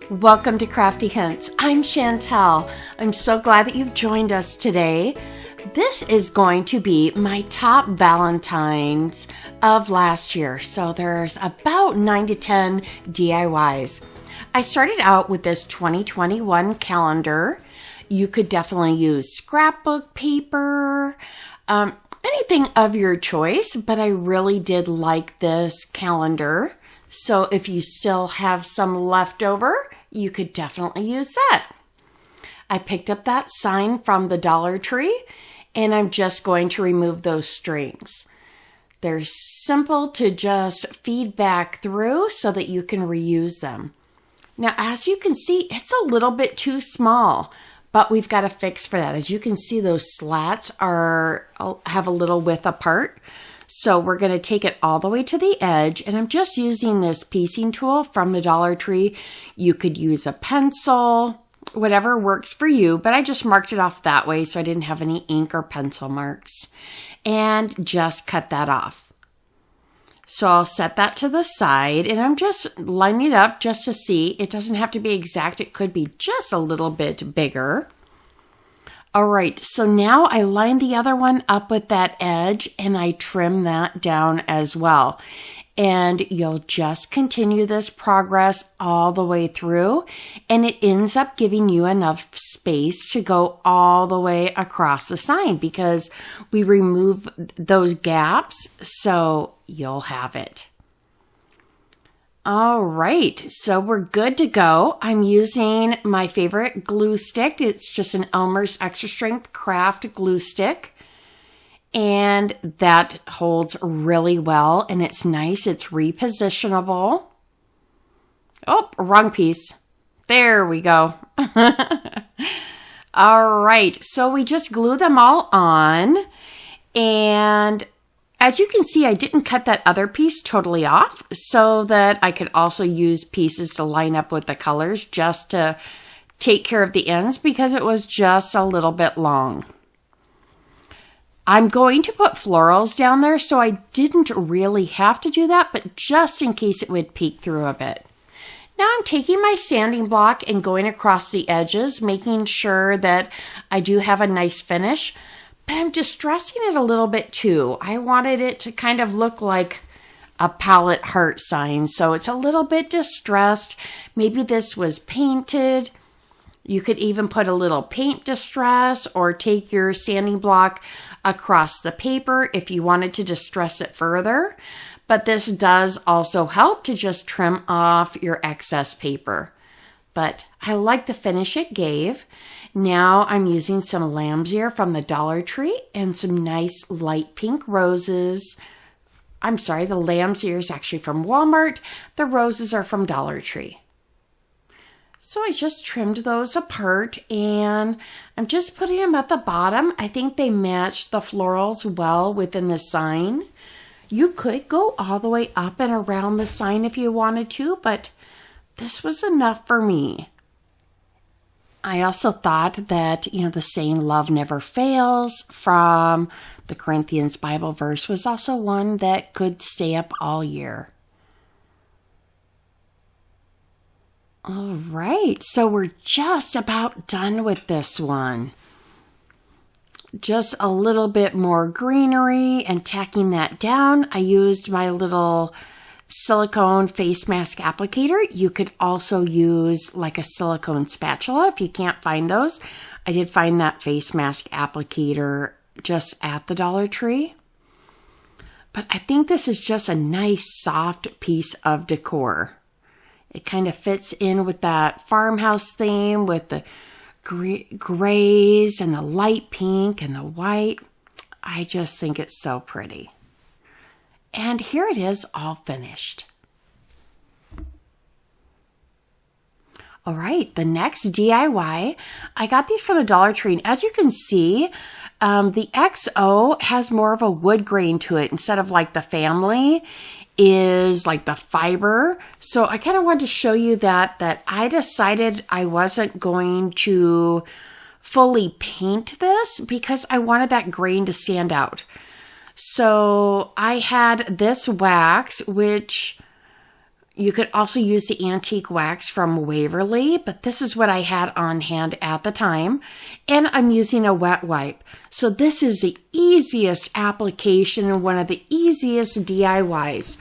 Welcome to Crafty Hints. I'm Chantel. I'm so glad that you've joined us today. This is going to be my top Valentines of last year. So there's about 9 to 10 DIYs. I started out with this 2021 calendar. You could definitely use scrapbook paper, anything of your choice, but I really did like this calendar. So if you still have some left over, you could definitely use that. I picked up that sign from the Dollar Tree, and I'm just going to remove those strings. They're simple to just feed back through so that you can reuse them. Now, as you can see, it's a little bit too small, but we've got a fix for that. As you can see, those slats have a little width apart. So we're going to take it all the way to the edge, and I'm just using this piecing tool from the Dollar Tree. You could use a pencil, whatever works for you, but I just marked it off that way so I didn't have any ink or pencil marks, and just cut that off. So I'll set that to the side, and I'm just lining it up just to see. It doesn't have to be exact. It could be just a little bit bigger. All right, so now I line the other one up with that edge and I trim that down as well. And you'll just continue this progress all the way through, and it ends up giving you enough space to go all the way across the sign because we remove those gaps, so you'll have it. All right, so we're good to go. I'm using my favorite glue stick. It's just an Elmer's Extra Strength Craft glue stick. And that holds really well, and it's nice. It's repositionable. Oh, wrong piece. There we go. All right, so we just glue them all on, and as you can see, I didn't cut that other piece totally off so that I could also use pieces to line up with the colors just to take care of the ends because it was just a little bit long. I'm going to put florals down there, so I didn't really have to do that, but just in case it would peek through a bit. Now I'm taking my sanding block and going across the edges, making sure that I do have a nice finish. But I'm distressing it a little bit too. I wanted it to kind of look like a palette heart sign, so it's a little bit distressed. Maybe this was painted. You could even put a little paint distress or take your sanding block across the paper if you wanted to distress it further. But this does also help to just trim off your excess paper. But I like the finish it gave. Now I'm using some lamb's ear from the Dollar Tree and some nice light pink roses. I'm sorry, the lamb's ear is actually from Walmart. The roses are from Dollar Tree. So I just trimmed those apart, and I'm just putting them at the bottom. I think they match the florals well within the sign. You could go all the way up and around the sign if you wanted to, but this was enough for me. I also thought that, the saying love never fails from the Corinthians Bible verse was also one that could stay up all year. All right, so we're just about done with this one. Just a little bit more greenery and tacking that down. I used my little silicone face mask applicator. You could also use like a silicone spatula if you can't find those. I did find that face mask applicator just at the Dollar Tree. But I think this is just a nice soft piece of decor. It kind of fits in with that farmhouse theme with the grays and the light pink and the white. I just think it's so pretty. And here it is all finished. All right, the next DIY, I got these from the Dollar Tree. And as you can see, the XO has more of a wood grain to it instead of like the family is like the fiber. So I kind of wanted to show you that I decided I wasn't going to fully paint this because I wanted that grain to stand out. So I had this wax, which You could also use the antique wax from Waverly, but this is what I had on hand at the time. And I'm using a wet wipe. So this is the easiest application and one of the easiest DIYs.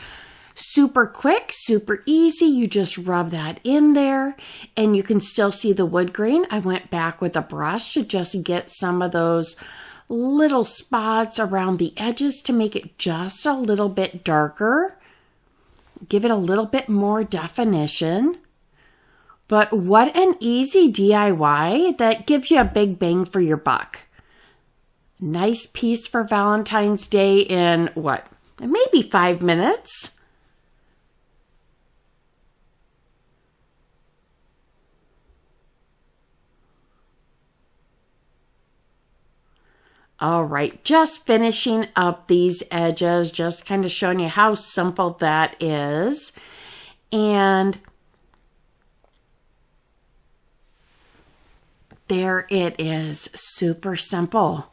Super quick, super easy. You just rub that in there and you can still see the wood grain. I went back with a brush to just get some of those little spots around the edges to make it just a little bit darker. Give it a little bit more definition. But what an easy DIY that gives you a big bang for your buck. Nice piece for Valentine's Day in what? Maybe 5 minutes. All right, just finishing up these edges, just kind of showing you how simple that is. And there it is, super simple.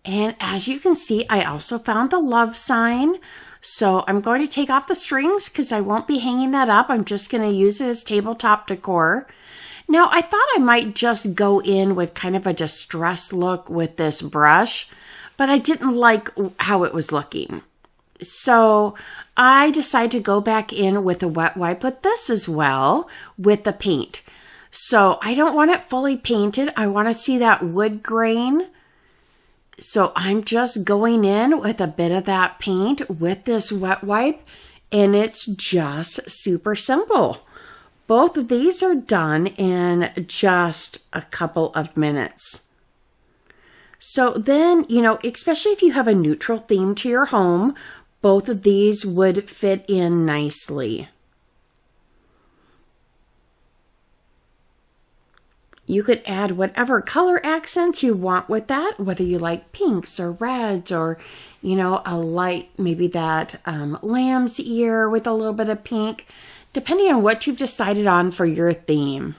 And as you can see, I also found the love sign. So I'm going to take off the strings because I won't be hanging that up. I'm just going to use it as tabletop decor. Now, I thought I might just go in with kind of a distressed look with this brush, but I didn't like how it was looking. So I decided to go back in with a wet wipe with this as well, with the paint. So I don't want it fully painted. I want to see that wood grain. So I'm just going in with a bit of that paint with this wet wipe, and it's just super simple. Both of these are done in just a couple of minutes. So then, especially if you have a neutral theme to your home, both of these would fit in nicely. You could add whatever color accents you want with that, whether you like pinks or reds or, a light, maybe that lamb's ear with a little bit of pink, depending on what you've decided on for your theme.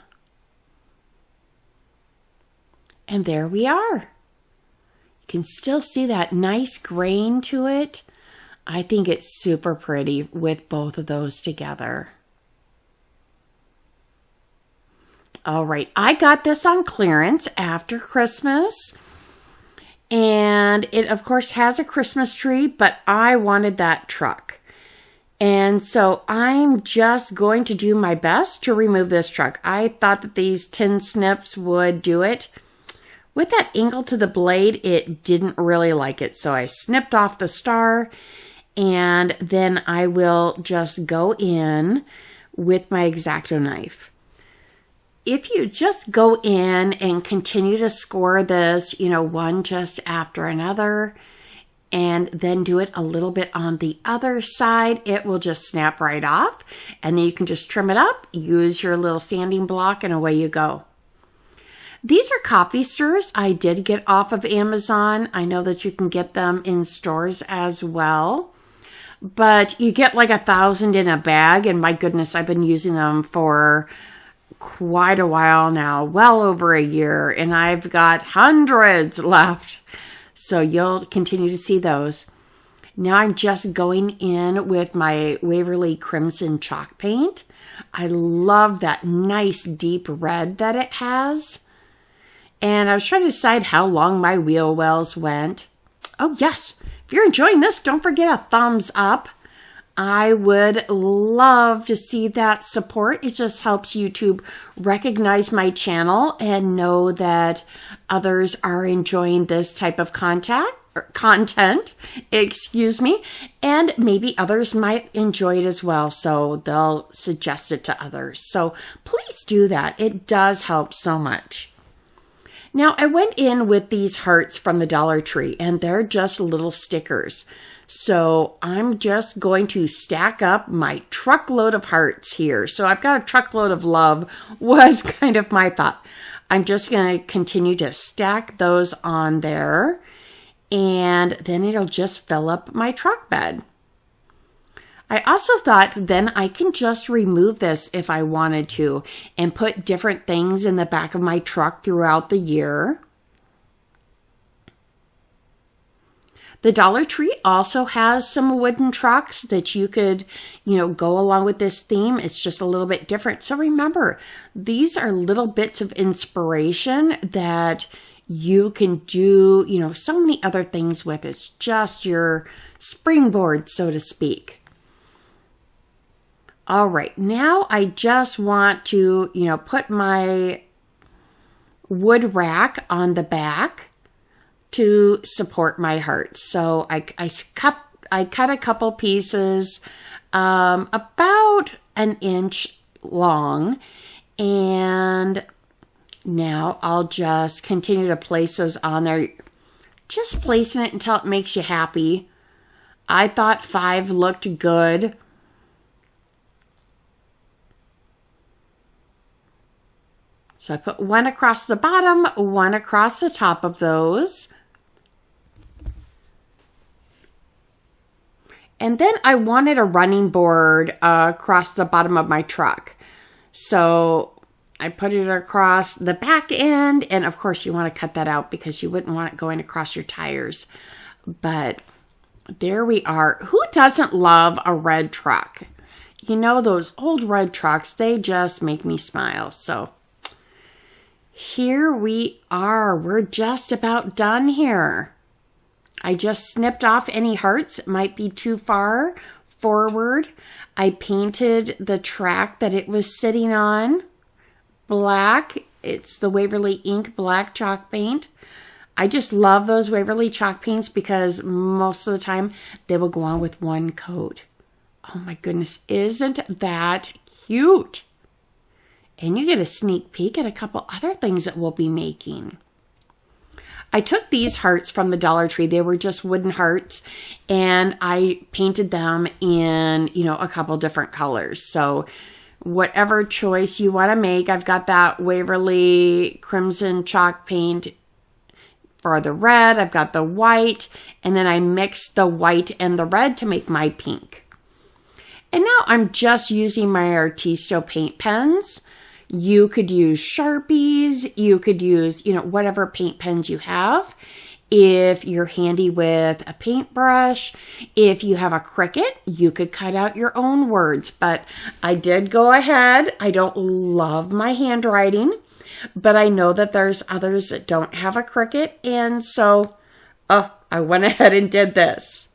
And there we are. You can still see that nice grain to it. I think it's super pretty with both of those together. All right, I got this on clearance after Christmas. And it, of course, has a Christmas tree, but I wanted that truck. And so I'm just going to do my best to remove this truck. I thought that these tin snips would do it. With that angle to the blade, it didn't really like it. So I snipped off the star, and then I will just go in with my X-Acto knife. If you just go in and continue to score this, one just after another, and then do it a little bit on the other side, it will just snap right off. And then you can just trim it up, use your little sanding block, and away you go. These are coffee stirrers I did get off of Amazon. I know that you can get them in stores as well. But you get like 1,000 in a bag, and my goodness, I've been using them for quite a while now, well over a year, and I've got hundreds left. So you'll continue to see those. Now I'm just going in with my Waverly Crimson chalk paint. I love that nice deep red that it has. And I was trying to decide how long my wheel wells went. Oh yes, if you're enjoying this, don't forget a thumbs up. I would love to see that support. It just helps YouTube recognize my channel and know that others are enjoying this type of content, and maybe others might enjoy it as well, so they'll suggest it to others. So please do that. It does help so much. Now, I went in with these hearts from the Dollar Tree, and they're just little stickers. So I'm just going to stack up my truckload of hearts here. So I've got a truckload of love was kind of my thought. I'm just going to continue to stack those on there, and then it'll just fill up my truck bed. I also thought then I can just remove this if I wanted to and put different things in the back of my truck throughout the year. The Dollar Tree also has some wooden trucks that you could, go along with this theme. It's just a little bit different. So remember, these are little bits of inspiration that you can do, so many other things with. It's just your springboard, so to speak. All right, now I just want to, put my wood rack on the back to support my heart. So I cut a couple pieces about an inch long, and now I'll just continue to place those on there, just placing it until it makes you happy. I thought 5 looked good. So I put one across the bottom, one across the top of those. And then I wanted a running board across the bottom of my truck. So I put it across the back end. And of course you want to cut that out because you wouldn't want it going across your tires. But there we are. Who doesn't love a red truck? Those old red trucks, they just make me smile. So here we are. We're just about done here. I just snipped off any hearts. It might be too far forward. I painted the track that it was sitting on black. It's the Waverly Ink black chalk paint. I just love those Waverly chalk paints because most of the time they will go on with one coat. Oh my goodness, isn't that cute? And you get a sneak peek at a couple other things that we'll be making. I took these hearts from the Dollar Tree. They were just wooden hearts, and I painted them in, a couple different colors. So whatever choice you want to make, I've got that Waverly Crimson chalk paint for the red. I've got the white, and then I mixed the white and the red to make my pink. And now I'm just using my Artisto paint pens. You could use Sharpies. You could use, whatever paint pens you have. If you're handy with a paintbrush, if you have a Cricut, you could cut out your own words. But I did go ahead. I don't love my handwriting, but I know that there's others that don't have a Cricut. And so, I went ahead and did this.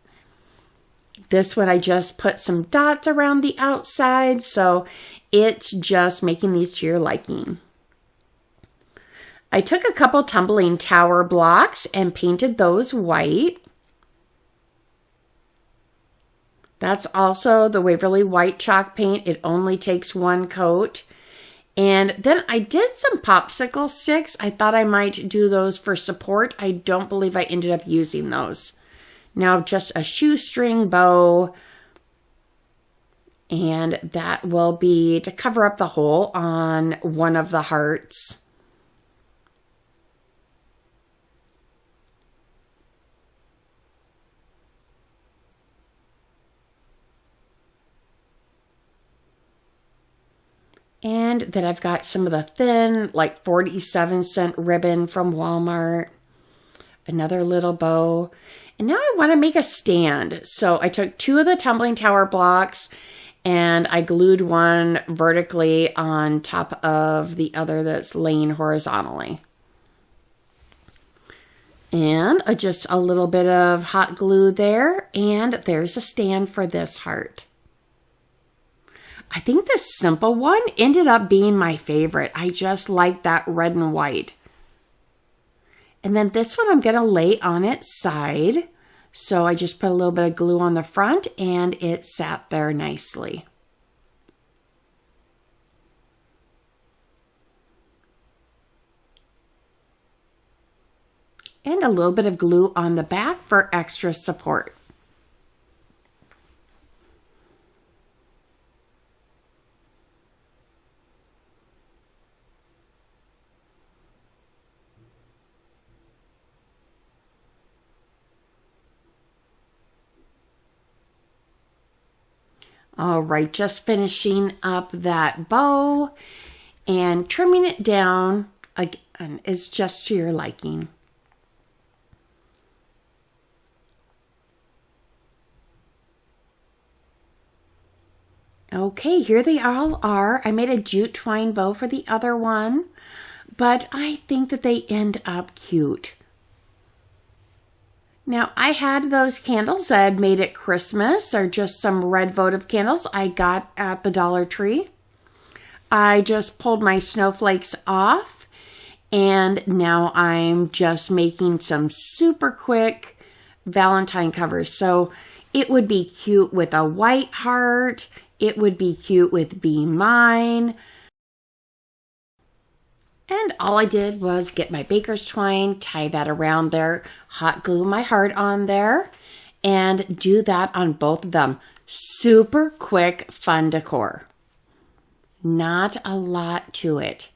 This one, I just put some dots around the outside. So it's just making these to your liking. I took a couple tumbling tower blocks and painted those white. That's also the Waverly white chalk paint. It only takes one coat. And then I did some popsicle sticks. I thought I might do those for support. I don't believe I ended up using those. Now just a shoestring bow. And that will be to cover up the hole on one of the hearts. And then I've got some of the thin, like 47-cent ribbon from Walmart. Another little bow. And now I want to make a stand. So I took 2 of the tumbling tower blocks and I glued one vertically on top of the other that's laying horizontally. And just a little bit of hot glue there. And there's a stand for this heart. I think this simple one ended up being my favorite. I just like that red and white. And then this one I'm going to lay on its side. So I just put a little bit of glue on the front and it sat there nicely. And a little bit of glue on the back for extra support. All right, just finishing up that bow and trimming it down again is just to your liking. Okay, here they all are. I made a jute twine bow for the other one, but I think that they end up cute. Now, I had those candles I had made at Christmas, or just some red votive candles I got at the Dollar Tree. I just pulled my snowflakes off, and now I'm just making some super quick Valentine covers. So it would be cute with a white heart. It would be cute with Be Mine. And all I did was get my baker's twine, tie that around there, hot glue my heart on there, and do that on both of them. Super quick, fun decor. Not a lot to it,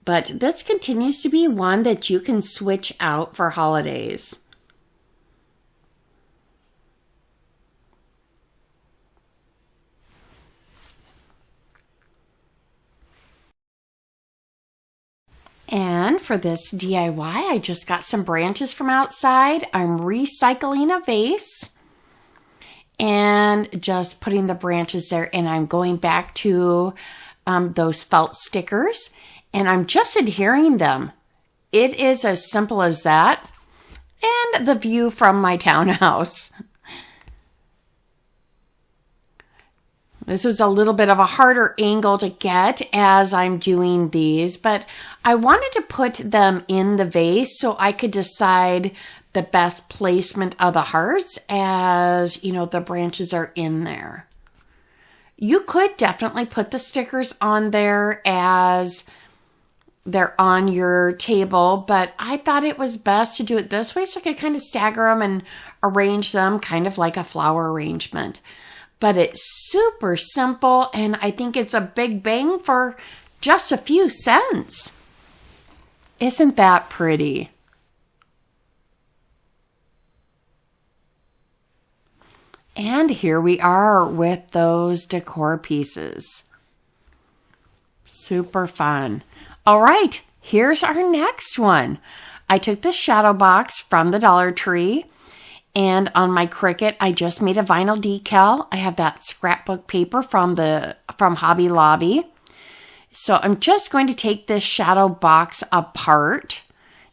but this continues to be one that you can switch out for holidays. And for this DIY, I just got some branches from outside. I'm recycling a vase and just putting the branches there. And I'm going back to those felt stickers, and I'm just adhering them. It is as simple as that. And the view from my townhouse. This was a little bit of a harder angle to get as I'm doing these, but I wanted to put them in the vase so I could decide the best placement of the hearts as, you know, the branches are in there. You could definitely put the stickers on there as they're on your table, but I thought it was best to do it this way so I could kind of stagger them and arrange them kind of like a flower arrangement. But it's super simple, and I think it's a big bang for just a few cents. Isn't that pretty? And here we are with those decor pieces. Super fun. All right, here's our next one. I took the shadow box from the Dollar Tree, and on my Cricut, I just made a vinyl decal. I have that scrapbook paper from Hobby Lobby. So I'm just going to take this shadow box apart.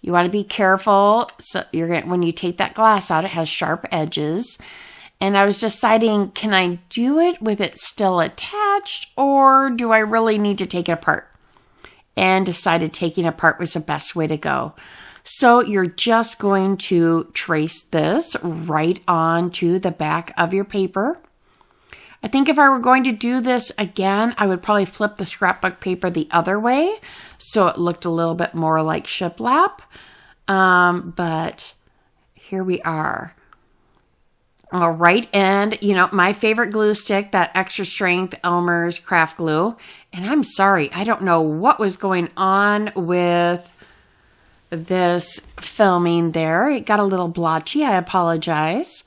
You want to be careful. So when you take that glass out, it has sharp edges. And I was deciding, can I do it with it still attached, or do I really need to take it apart? And decided taking it apart was the best way to go. So you're just going to trace this right onto the back of your paper. I think if I were going to do this again, I would probably flip the scrapbook paper the other way so it looked a little bit more like shiplap. But here we are. All right, and you know, my favorite glue stick, that extra strength Elmer's craft glue. And I'm sorry, I don't know what was going on with this filming there. It got a little blotchy. I apologize.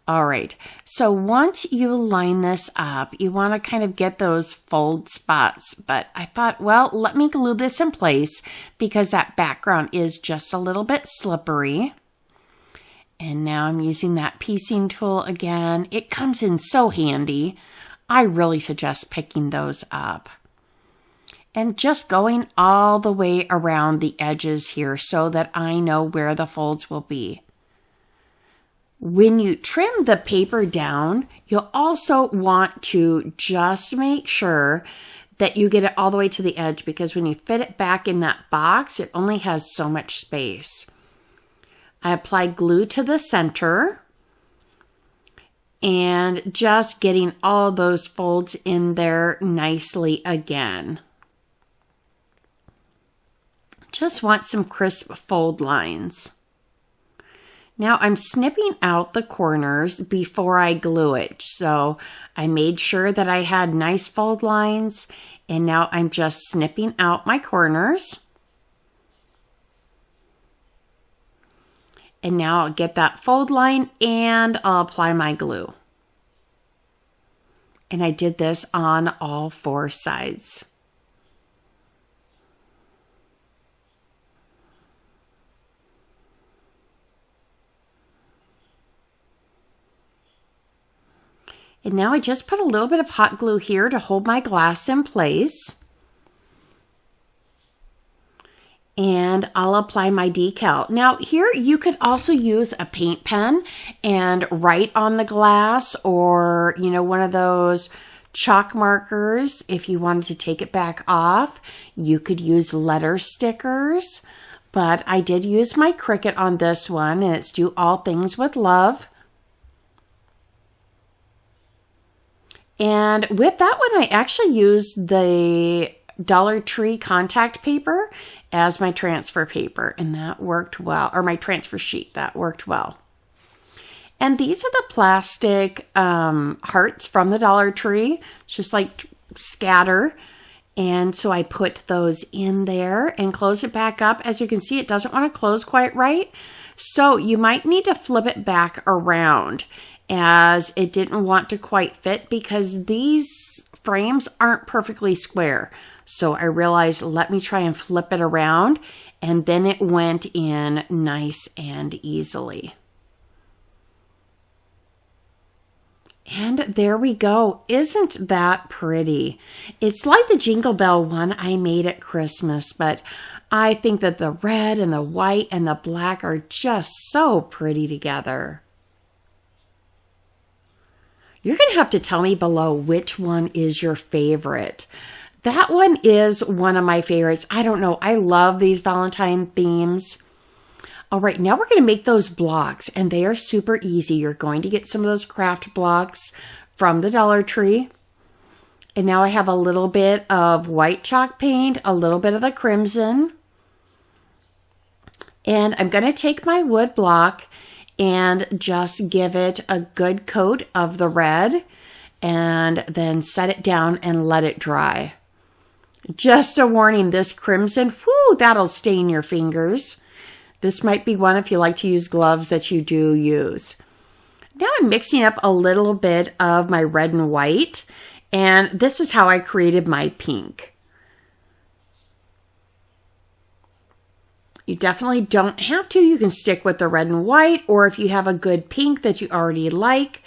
All right. So once you line this up, you want to kind of get those fold spots. But I thought, well, let me glue this in place because that background is just a little bit slippery. And now I'm using that piecing tool again. It comes in so handy. I really suggest picking those up. And just going all the way around the edges here so that I know where the folds will be. When you trim the paper down, you'll also want to just make sure that you get it all the way to the edge, because when you fit it back in that box, it only has so much space. I applied glue to the center and just getting all those folds in there nicely again. Just want some crisp fold lines. Now I'm snipping out the corners before I glue it. So I made sure that I had nice fold lines, and now I'm just snipping out my corners. And now I'll get that fold line and I'll apply my glue. And I did this on all four sides. And now I just put a little bit of hot glue here to hold my glass in place. And I'll apply my decal. Now here you could also use a paint pen and write on the glass, or one of those chalk markers. If you wanted to take it back off, you could use letter stickers, but I did use my Cricut on this one, and it's Do All Things with Love. And with that one, I actually used the Dollar Tree contact paper as my transfer paper, and that worked well, or my transfer sheet, that worked well. And these are the plastic hearts from the Dollar Tree, just like scatter. And so I put those in there and close it back up. As you can see, it doesn't want to close quite right. So you might need to flip it back around, as it didn't want to quite fit because these frames aren't perfectly square. So I realized, let me try and flip it around, and then it went in nice and easily. And there we go. Isn't that pretty? It's like the Jingle Bell one I made at Christmas, but I think that the red and the white and the black are just so pretty together. You're going to have to tell me below which one is your favorite. That one is one of my favorites. I don't know. I love these Valentine themes. All right, now we're going to make those blocks, and they are super easy. You're going to get some of those craft blocks from the Dollar Tree. And now I have a little bit of white chalk paint, a little bit of the crimson. And I'm going to take my wood block and just give it a good coat of the red, and then set it down and let it dry. Just a warning, this crimson, whoo, that'll stain your fingers. This might be one if you like to use gloves that you do use. Now I'm mixing up a little bit of my red and white, and this is how I created my pink. You definitely don't have to. You can stick with the red and white, or if you have a good pink that you already like.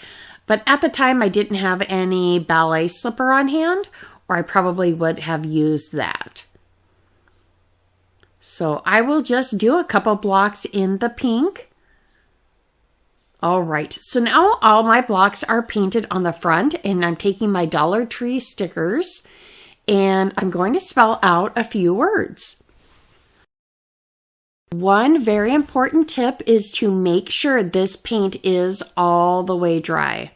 But at the time, I didn't have any ballet slipper on hand, or I probably would have used that. So I will just do a couple blocks in the pink. All right, so now all my blocks are painted on the front, and I'm taking my Dollar Tree stickers, and I'm going to spell out a few words. One very important tip is to make sure this paint is all the way dry.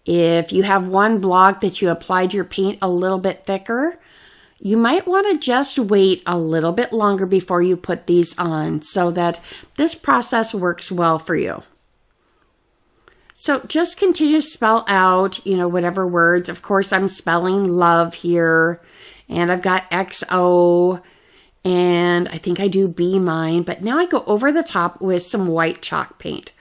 If you have one block that you applied your paint a little bit thicker, you might want to just wait a little bit longer before you put these on so that this process works well for you. So just continue to spell out, whatever words. Of course, I'm spelling love here, and I've got XO, and I think I do be mine, but now I go over the top with some white chalk paint.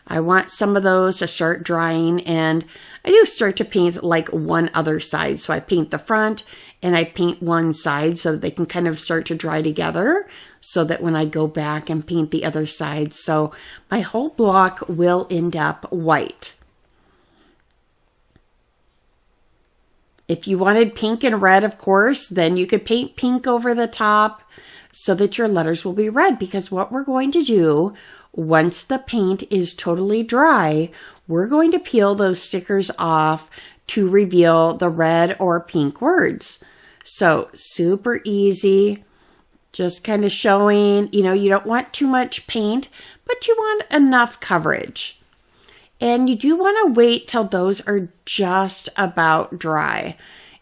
I want some of those to start drying, and I do start to paint like one other side. So I paint the front and I paint one side so that they can kind of start to dry together, so that when I go back and paint the other side, so my whole block will end up white. If you wanted pink and red, of course, then you could paint pink over the top so that your letters will be red, because what we're going to do once the paint is totally dry, we're going to peel those stickers off to reveal the red or pink words. So super easy, just kind of showing, you don't want too much paint, but you want enough coverage. And you do want to wait till those are just about dry,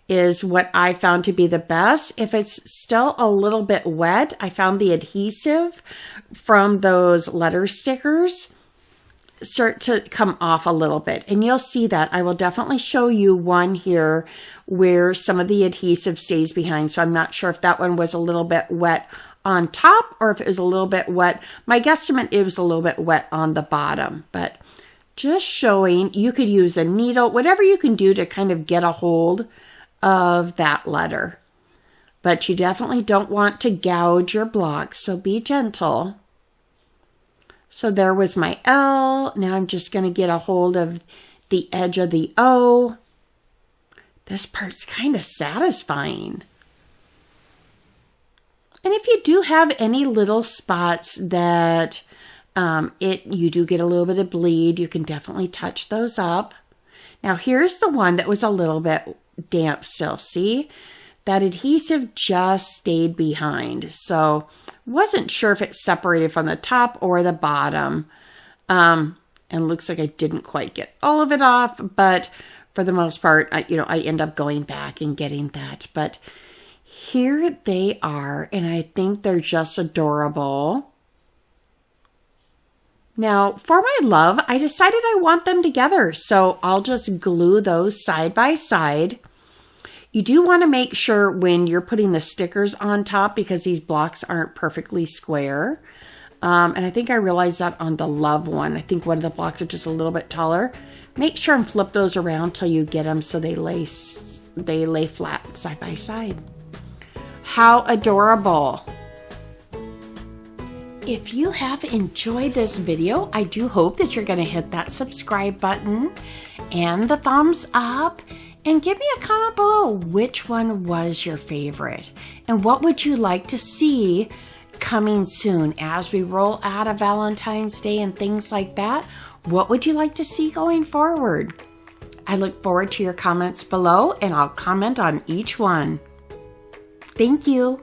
is what I found to be the best. If it's still a little bit wet, I found the adhesive from those letter stickers start to come off a little bit. And you'll see that. I will definitely show you one here where some of the adhesive stays behind. So I'm not sure if that one was a little bit wet on top or if it was a little bit wet. My guesstimate, it was a little bit wet on the bottom, but just showing you could use a needle, whatever you can do to kind of get a hold of that letter. But you definitely don't want to gouge your blocks, so be gentle. So there was my L. Now I'm just going to get a hold of the edge of the O. This part's kind of satisfying. And if you do have any little spots that you do get a little bit of bleed, you can definitely touch those up. Now here's the one that was a little bit damp still. See, that adhesive just stayed behind. So wasn't sure if it separated from the top or the bottom. And looks like I didn't quite get all of it off, but for the most part, I end up going back and getting that. But here they are, and I think they're just adorable. Now, for my love, I decided I want them together, so I'll just glue those side by side. You do want to make sure when you're putting the stickers on top, because these blocks aren't perfectly square. And I think I realized that on the love one. I think one of the blocks are just a little bit taller. Make sure and flip those around till you get them so they lay flat side by side. How adorable. If you have enjoyed this video, I do hope that you're going to hit that subscribe button and the thumbs up, and give me a comment below which one was your favorite and what would you like to see coming soon as we roll out of Valentine's Day and things like that. What would you like to see going forward? I look forward to your comments below, and I'll comment on each one. Thank you.